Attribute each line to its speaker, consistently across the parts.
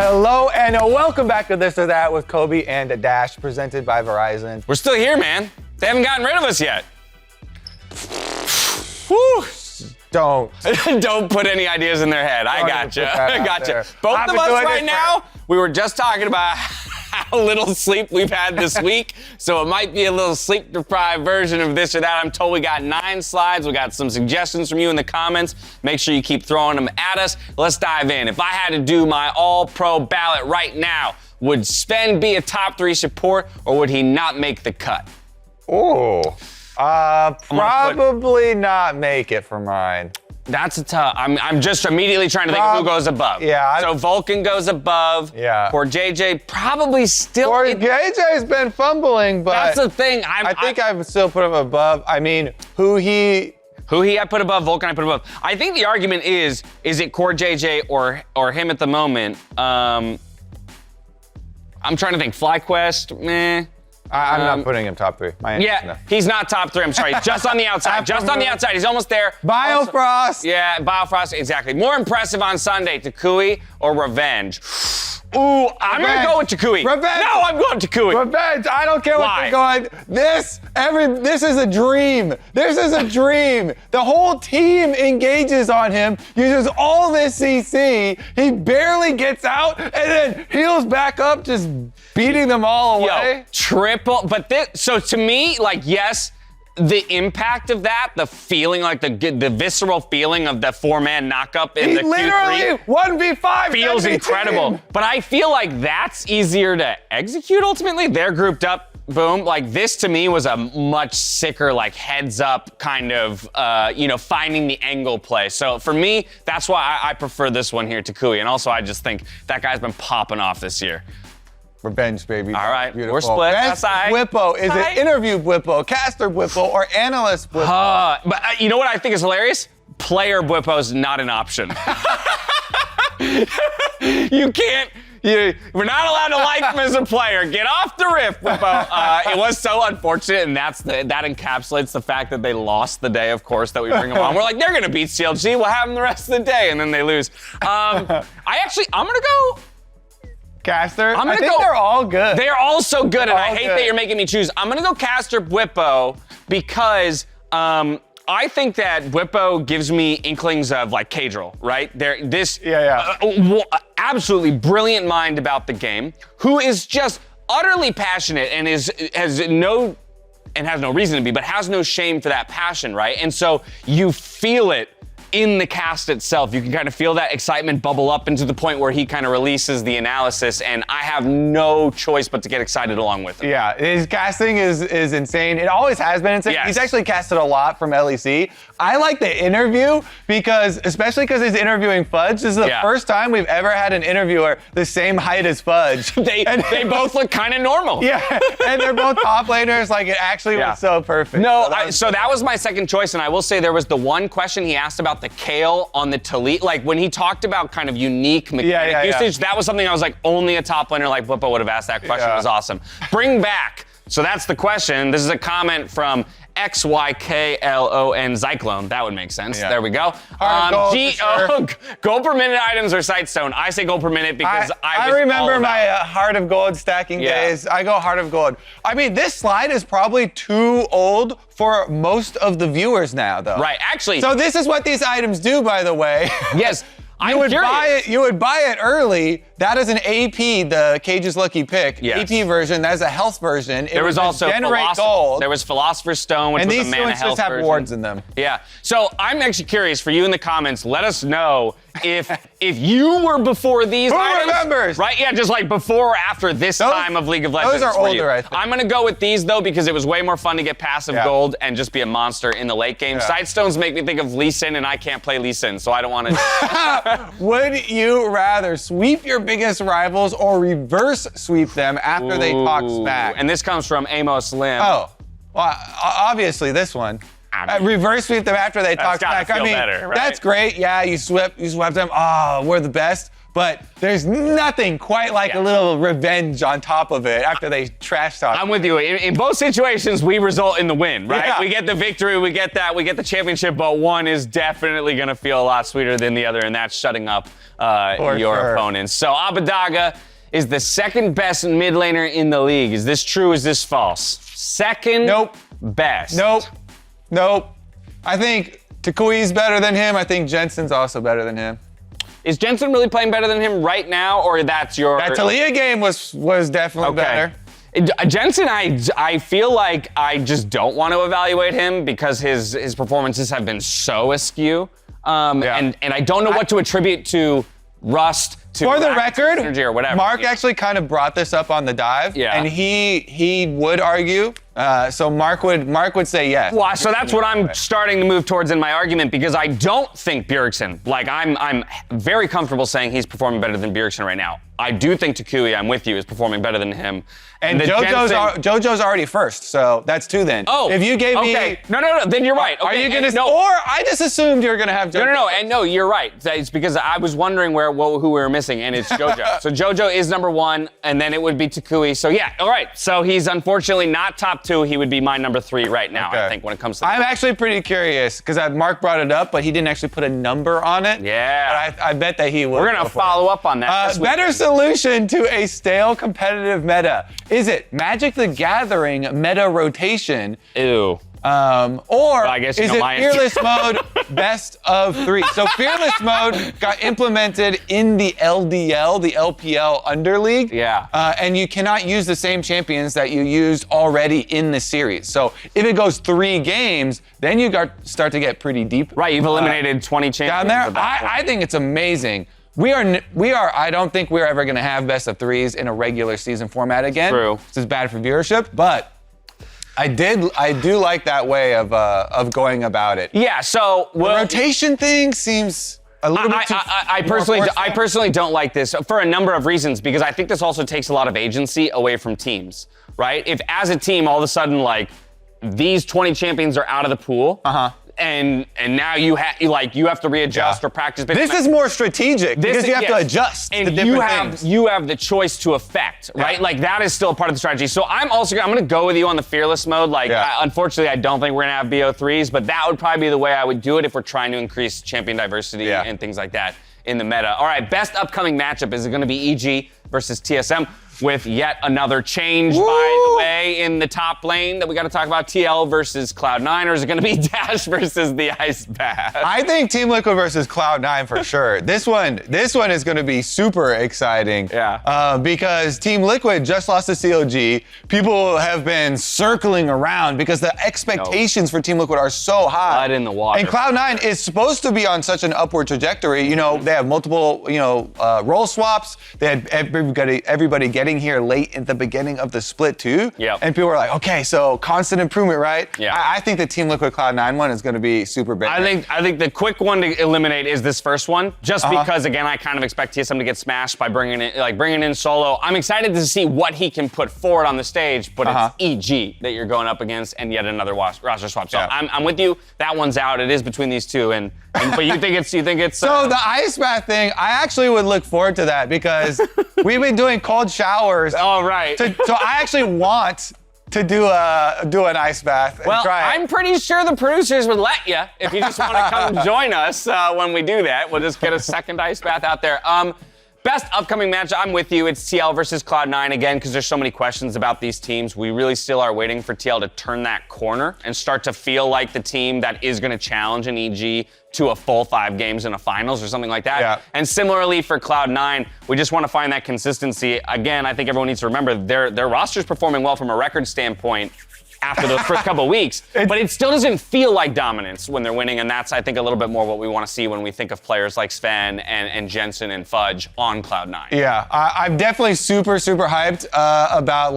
Speaker 1: Hello and welcome back to This or That with Kobe and Dash, presented by Verizon.
Speaker 2: We're still here, man. They haven't gotten rid of us yet. Whew.
Speaker 1: Don't
Speaker 2: put any ideas in their head. I gotcha. I gotcha. Both
Speaker 1: I've
Speaker 2: of
Speaker 1: been
Speaker 2: us
Speaker 1: doing
Speaker 2: right
Speaker 1: it
Speaker 2: now, we were just talking about how little sleep we've had this week. So it might be a little sleep-deprived version of This or That. I'm told we got 9 slides. We got some suggestions from you in the comments. Make sure you keep throwing them at us. Let's dive in. If I had to do my All Pro Ballot right now, would Zven be a top 3 support or would he not make the cut?
Speaker 1: Oh. Probably not make it for mine.
Speaker 2: That's a tough. I'm just immediately trying to think of who goes above.
Speaker 1: Yeah.
Speaker 2: So Vulcan goes above.
Speaker 1: Yeah.
Speaker 2: CoreJJ probably still.
Speaker 1: CoreJJ's been fumbling, but
Speaker 2: that's the thing.
Speaker 1: I think I would still put him above. I mean, who I
Speaker 2: put above, Vulcan I put above. I think the argument is it CoreJJ or him at the moment? I'm trying to think. FlyQuest, meh.
Speaker 1: I'm not putting him top 3.
Speaker 2: No. He's not top 3. I'm sorry. Just on the outside. Just on the outside. He's almost there.
Speaker 1: Biofrost.
Speaker 2: Biofrost. Exactly. More impressive on Sunday, Toucouille or Revenge? Ooh, I'm going to go with Toucouille.
Speaker 1: Revenge.
Speaker 2: No, I'm going Toucouille.
Speaker 1: Revenge. I don't care what you're going. This is a dream. This is a dream. The whole team engages on him, uses all this CC. He barely gets out and then heals back up, just beating them all away.
Speaker 2: Yo, triple. But so to me, like, yes, the impact of that, the feeling, like the visceral feeling of the 4-man knockup in the
Speaker 1: literally
Speaker 2: Q3
Speaker 1: 1v5
Speaker 2: feels incredible.
Speaker 1: Team.
Speaker 2: But I feel like that's easier to execute ultimately. They're grouped up, boom. Like this to me was a much sicker, like heads up kind of, finding the angle play. So for me, that's why I prefer this one here, Toucouille. And also I just think that guy's been popping off this year.
Speaker 1: Revenge, baby.
Speaker 2: All right,
Speaker 1: beautiful.
Speaker 2: we're split.
Speaker 1: Best
Speaker 2: That's
Speaker 1: Bwipo. Is it interview Bwipo, caster Bwipo, or analyst Bwipo?
Speaker 2: But you know what I think is hilarious? Player Bwipo is not an option. You can't. We're not allowed to like him as a player. Get off the riff, Bwipo. It was so unfortunate, and that encapsulates the fact that they lost the day, of course, that we bring them on. We're like, they're going to beat CLG. We'll have them the rest of the day, and then they lose. I'm going to go.
Speaker 1: Caster? I think they're all good.
Speaker 2: They're all so good, and I hate that you're making me choose. I'm gonna go caster Bwipo because I think that Bwipo gives me inklings of like Kage, right? Absolutely brilliant mind about the game, who is just utterly passionate and has no reason to be, but has no shame for that passion, right? And so you feel it in the cast itself. You can kind of feel that excitement bubble up into the point where he kind of releases the analysis, and I have no choice but to get excited along with him.
Speaker 1: Yeah, his casting is insane. It always has been insane.
Speaker 2: Yes.
Speaker 1: He's actually casted a lot from LEC. I like the interview especially because he's interviewing Fudge. This is the first time we've ever had an interviewer the same height as Fudge.
Speaker 2: They both look kind of normal.
Speaker 1: Yeah, and they're both top laners. Like, it actually was so perfect.
Speaker 2: No, so that was my second choice, and I will say there was the one question he asked about the Kale on the Talit. Like, when he talked about kind of unique mechanic usage, that was something I was like, only a top laner like Bwipo would have asked that question. It was awesome. Bring back. So that's the question. This is a comment from XYKLON Xyklone. That would make sense. There we go. Gold per minute items or Sightstone. I say gold per minute because I
Speaker 1: remember my Heart of Gold stacking days. I go Heart of Gold. I mean, this slide is probably too old for most of the viewers now, though.
Speaker 2: Right, actually.
Speaker 1: So this is what these items do, by the way.
Speaker 2: Yes.
Speaker 1: You would buy it early. That is an AP, the Kage's Lucky Pick.
Speaker 2: Yes.
Speaker 1: AP version. That is a health version.
Speaker 2: There was also
Speaker 1: gold.
Speaker 2: There was Philosopher's Stone, which was a mana health version. And these just have
Speaker 1: wards in them.
Speaker 2: Yeah. So I'm actually curious for you in the comments. Let us know if you were before these items.
Speaker 1: Who remembers?
Speaker 2: Right? Yeah, just like before or after this time of League of Legends.
Speaker 1: Those are older, I think.
Speaker 2: I'm gonna go with these though because it was way more fun to get passive gold and just be a monster in the late game. Sightstones make me think of Lee Sin, and I can't play Lee Sin, so I don't want to.
Speaker 1: Would you rather sweep your biggest rivals or reverse sweep them after they talk smack?
Speaker 2: And this comes from Amos Lim.
Speaker 1: Oh, well, obviously this one. Reverse sweep them after they talk smack.
Speaker 2: Better, right?
Speaker 1: That's great. Yeah, you swept them. Oh, we're the best. but there's nothing quite like a little revenge on top of it after they trash talk.
Speaker 2: I'm with you. In both situations, we result in the win, right?
Speaker 1: Yeah.
Speaker 2: We get the victory, we get the championship, but one is definitely going to feel a lot sweeter than the other, and that's shutting up your opponents. So Abbedagge is the second best mid laner in the league. Is this true? Is this false? Second best.
Speaker 1: Nope. I think Toucouille's better than him. I think Jensen's also better than him.
Speaker 2: Is Jensen really playing better than him right now, or that's your...
Speaker 1: That Talia game was definitely better.
Speaker 2: Jensen, I feel like I just don't want to evaluate him because his performances have been so askew. And I don't know what to attribute to rust, to
Speaker 1: for the record,
Speaker 2: energy or whatever.
Speaker 1: Mark actually kind of brought this up on the dive, and he would argue. So Mark would say yes.
Speaker 2: Well, so that's what I'm starting to move towards in my argument, because I don't think Bjergsen, like I'm very comfortable saying he's performing better than Bjergsen right now. I do think Toucouille, I'm with you, is performing better than him.
Speaker 1: And Jojo's already first, so that's 2 then.
Speaker 2: Oh,
Speaker 1: if you gave me...
Speaker 2: No, then you're right. Okay,
Speaker 1: are you gonna... No. Or I just assumed you were gonna have Jojo.
Speaker 2: No, you're right. It's because I was wondering who we were missing, and it's Jojo. So Jojo is number 1, and then it would be Toucouille. So yeah, all right. So he's unfortunately not top 2. He would be my number 3 right now, I think, when it comes to...
Speaker 1: I'm actually pretty curious, because Mark brought it up, but he didn't actually put a number on it.
Speaker 2: Yeah.
Speaker 1: But I bet that he will.
Speaker 2: We're gonna follow up on that.
Speaker 1: Better solution to a stale competitive meta. Is it Magic the Gathering meta rotation?
Speaker 2: Ew.
Speaker 1: Or
Speaker 2: I guess
Speaker 1: is it Fearless Mode best of 3? So Fearless Mode got implemented in the LDL, the LPL Underleague.
Speaker 2: Yeah.
Speaker 1: And you cannot use the same champions that you used already in the series. So if it goes 3 games, then you start to get pretty deep.
Speaker 2: Right, you've eliminated 20 champions.
Speaker 1: Down there, I think it's amazing. We are. I don't think we're ever going to have best of 3s in a regular season format again.
Speaker 2: True.
Speaker 1: This is bad for viewership, but I do like that way of going about it.
Speaker 2: Yeah. So
Speaker 1: the rotation thing seems a little bit too.
Speaker 2: I personally don't like this for a number of reasons, because I think this also takes a lot of agency away from teams. Right? If as a team all of a sudden like these 20 champions are out of the pool. And now you have to readjust or practice.
Speaker 1: This is more strategic because you have to adjust
Speaker 2: and
Speaker 1: to different things.
Speaker 2: You have the choice to affect, right?
Speaker 1: Yeah.
Speaker 2: Like that is still part of the strategy. So I'm going to go with you on the Fearless Mode. Like, unfortunately, I don't think we're going to have BO3s, but that would probably be the way I would do it if we're trying to increase champion diversity and things like that in the meta. All right, best upcoming matchup is it going to be EG versus TSM? With yet another change, by the way, in the top lane that we got to talk about, TL versus Cloud9, or is it going to be Dash versus the Ice Bath?
Speaker 1: I think Team Liquid versus Cloud9 for sure. This one is going to be super exciting. Because Team Liquid just lost to COG. People have been circling around because the expectations for Team Liquid are so high.
Speaker 2: Blood in the water.
Speaker 1: And Cloud9 is supposed to be on such an upward trajectory. You know, they have multiple, role swaps. They had everybody getting here late at the beginning of the split too. And people were like, okay, so constant improvement, right? I think the Team Liquid Cloud9 one is going to be super big.
Speaker 2: I think the quick one to eliminate is this first one, just because again I kind of expect TSM to get smashed by bringing in Solo. I'm excited to see what he can put forward on the stage, but it's EG that you're going up against, and yet another roster swap. So I'm with you. That one's out. It is between these two, but you think it's
Speaker 1: so the ice bath thing. I actually would look forward to that because we've been doing cold showers.
Speaker 2: All right.
Speaker 1: So I actually want to do an ice bath and try it.
Speaker 2: I'm pretty sure the producers would let you if you just want to come join us when we do that. We'll just get a second ice bath out there. Best upcoming match, I'm with you. It's TL versus Cloud9 again, because there's so many questions about these teams. We really still are waiting for TL to turn that corner and start to feel like the team that is going to challenge an EG to a full 5 games in a finals or something like that. And similarly for Cloud9, we just want to find that consistency. Again, I think everyone needs to remember their roster's performing well from a record standpoint after those first couple of weeks, but it still doesn't feel like dominance when they're winning, and that's, I think, a little bit more what we want to see when we think of players like Zven and Jensen and Fudge on Cloud9.
Speaker 1: I'm definitely super hyped about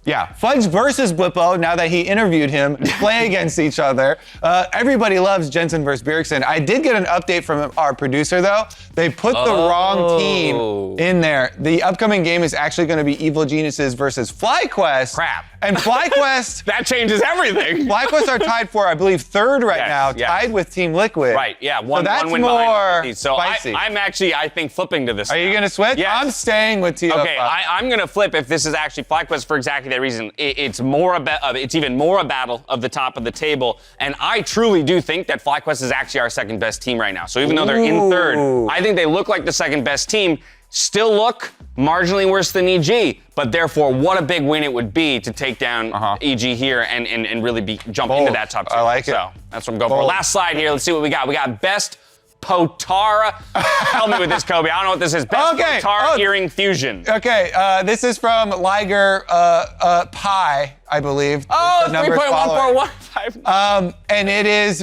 Speaker 1: Yeah, Fudge versus Bwipo, now that he interviewed him, play against each other. Everybody loves Jensen versus Bjergsen. I did get an update from our producer, though. They put the wrong team in there. The upcoming game is actually going to be Evil Geniuses versus FlyQuest.
Speaker 2: Crap.
Speaker 1: And FlyQuest...
Speaker 2: That changes everything.
Speaker 1: FlyQuest are tied for, I believe, third right now, tied with Team Liquid.
Speaker 2: Right, yeah, one
Speaker 1: that's
Speaker 2: win
Speaker 1: more
Speaker 2: behind. So
Speaker 1: spicy.
Speaker 2: I'm actually, I think, flipping to this.
Speaker 1: Are you going to switch?
Speaker 2: Yes.
Speaker 1: I'm staying with TO5.
Speaker 2: Okay, I'm going to flip if this is actually FlyQuest for exactly that reason. It's even more a battle of the top of the table, and I truly do think that FlyQuest is actually our second best team right now. So even though they're in third, I think they look like the second best team. Still look marginally worse than EG, but therefore, what a big win it would be to take down EG here and really jump into that top two.
Speaker 1: I like it.
Speaker 2: So that's what I'm going for. Last slide here. Let's see what we got. We got best Potara. Help me with this, Kobe. I don't know what this is. Best Potara Earring Fusion.
Speaker 1: Okay, this is from Liger Pi, I believe.
Speaker 2: Oh, 3.1415.
Speaker 1: And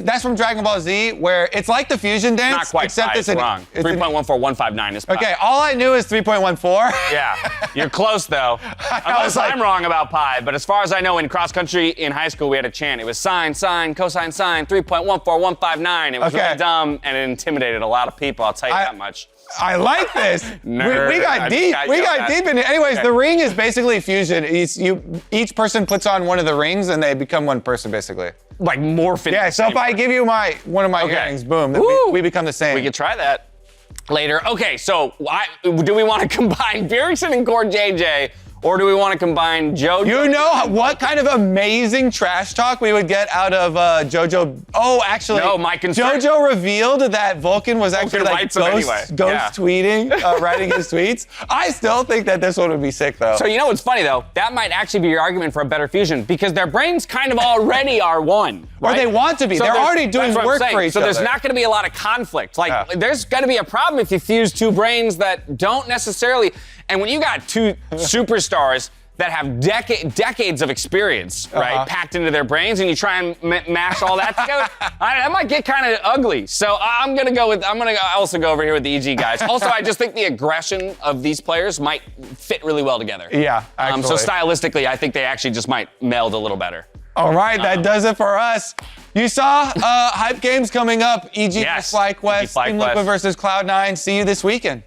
Speaker 1: that's from Dragon Ball Z, where it's like the fusion dance.
Speaker 2: Not quite
Speaker 1: except
Speaker 2: pi, it's wrong. 3.14159 is pi.
Speaker 1: Okay, all I knew is 3.14.
Speaker 2: Yeah, you're close though. Unless I'm wrong about pi, but as far as I know, in cross country in high school, we had a chant. It was sine, sine, cosine, sine, 3.14159. It was really dumb and it intimidated a lot of people. I'll tell you that much.
Speaker 1: I like this. We got deep. We got deep in it. Anyways, the ring is basically fusion. Each person puts on one of the rings and they become one person, basically.
Speaker 2: Like morphing.
Speaker 1: Yeah, so if I give you one of my earrings, boom, then we become the same.
Speaker 2: We could try that later. Okay, so do we want to combine Bjergsen and CoreJJ, or do we want to combine Jojo?
Speaker 1: You know what kind of amazing trash talk we would get out of Jojo? Oh, actually,
Speaker 2: no, my concern.
Speaker 1: Jojo revealed that Vulcan was actually like ghost tweeting, writing his tweets. I still think that this one would be sick, though.
Speaker 2: So you know what's funny, though? That might actually be your argument for a better fusion, because their brains kind of already are one. Right?
Speaker 1: Or they want to be. So they're already doing work for each other.
Speaker 2: So there's not going to be a lot of conflict. Like, there's going to be a problem if you fuse two brains that don't necessarily... And when you got two superstars that have decades of experience, right, packed into their brains, and you try and mash all that together, that might get kind of ugly. So I'm gonna also go over here with the EG guys. Also, I just think the aggression of these players might fit really well together.
Speaker 1: Yeah, actually.
Speaker 2: So stylistically, I think they actually just might meld a little better.
Speaker 1: All right, that does it for us. You saw hype games coming up. EG versus FlyQuest, Team Liquid versus Cloud9. See you this weekend.